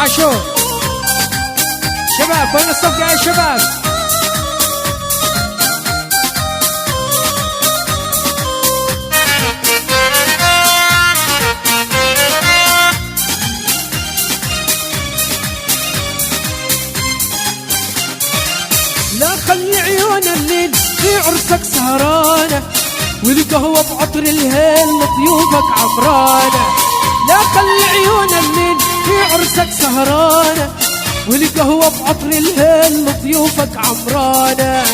عاشور. شباب وين الصفقة يا شباب؟ لا خلي عيون الليل في عرسك سهرانة، والقهوة بعطر الهيل لضيوفك عمرانة. لا خلي عيون الليل في عرسك سهرانة، والقهوة بعطر الهيل لضيوفك عمرانة.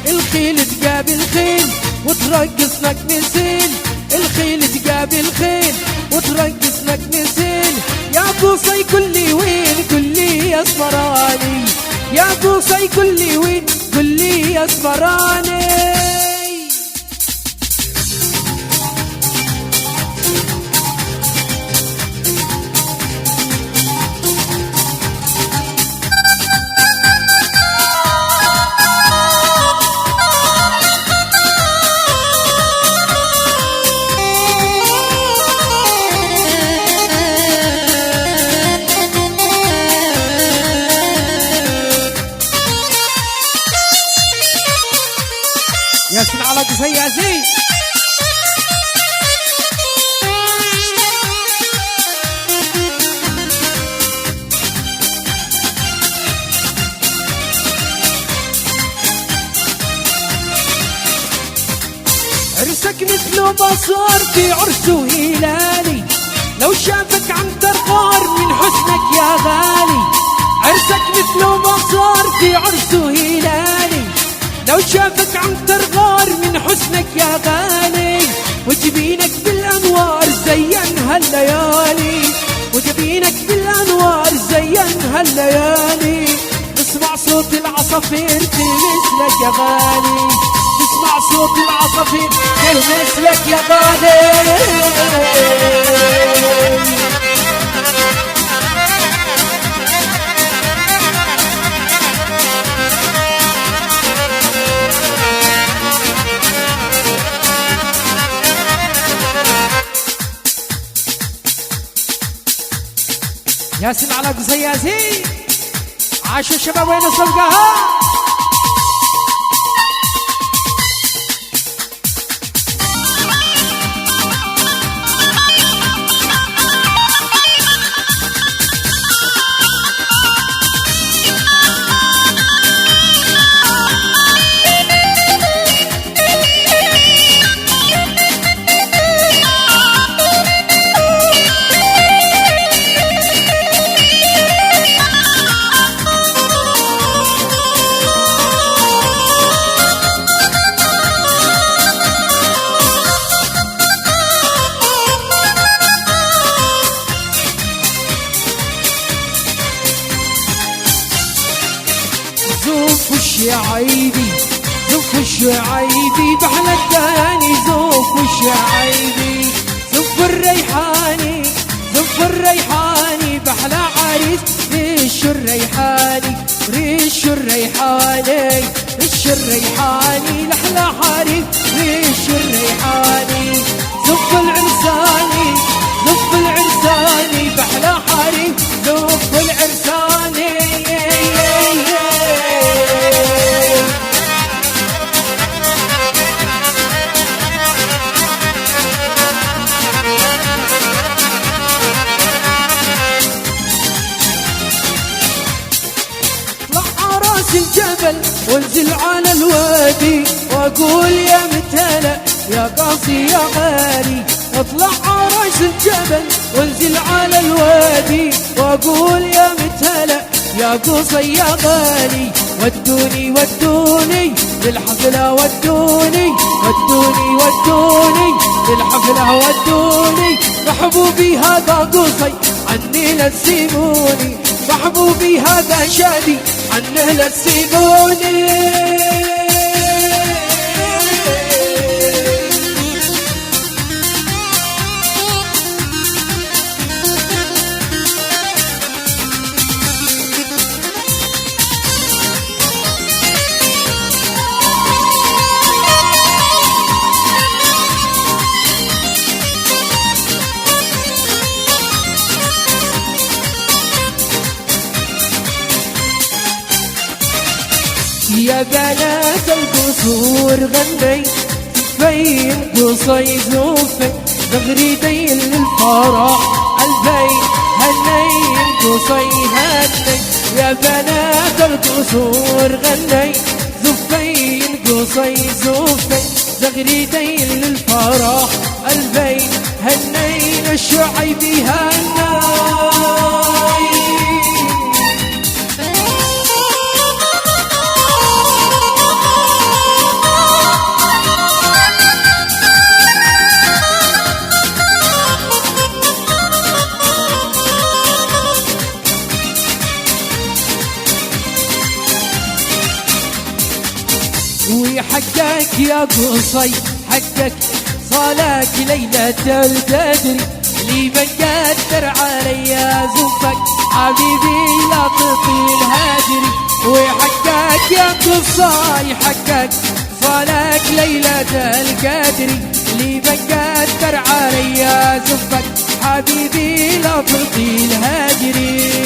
الخيل تقابل خيل وترقص لك نسيل، الخيل تقابل خيل وترقص لك نسيل. يا قوصي كلي وين كلي يا اسمراني، يا قوصي كلي وين كلي يا اسمراني. ياسين على قصي ياسين. عرسك مثل بصار في عرسه هلالي، لو شافك عم ترغار من حسنك يا غالي. عرسك مثل بصار في عرسه هلالي، لو شافك عم ترغار من حسنك يا غالي. وجبينك بالانوار زين هالليالي، وجبينك بالانوار زين هالليالي. اسمع صوت العصافير تلمس لك يا غالي، اسمع صوت العصافير تلمس لك يا غالي. ياسين على قصي ياسين. عاشوا الشباب وين الصفقة ها؟ زوف الشعيبي زوف الشعيبي بحلى الداني، زوف الشعيبي زوف الريحاني زوف الريحاني بحلى عريس. ريش الريحاني ريش الريحاني ريش الريحاني لحلى حريف. ريش الريحاني زوف العرساني زوف العرساني بحلى حريف. زوف العرساني الجبل وانزل على الوادي، واقول يا متهلا يا قاصي يا غالي. اطلع عراش الجبل وانزل على الوادي، واقول يا متهلا يا قصي يا غالي. ودوني ودوني للحفلة ودوني ودوني ودوني للحفلة ودوني. محبوبي هذا قصي عني لا تسيبوني، محبوبي هذا شادي عنه لا تسيبوني. يا بنات القصور غني بين قصي زوفي بغريدي للفرح البين هني قصي هني يا بنات القصور غني زفين قصي زوفي زغريدي للفرح البين هنينا الشعيبي هني وحقك يا قصي حقك صالك ليلة القدر اللي مقدر عليا زفك حبيبي لا تطيل هاجري وحقك يا قصي حقك صالك ليلة القدر اللي مقدر عليا زفك حبيبي لا تطيل هاجري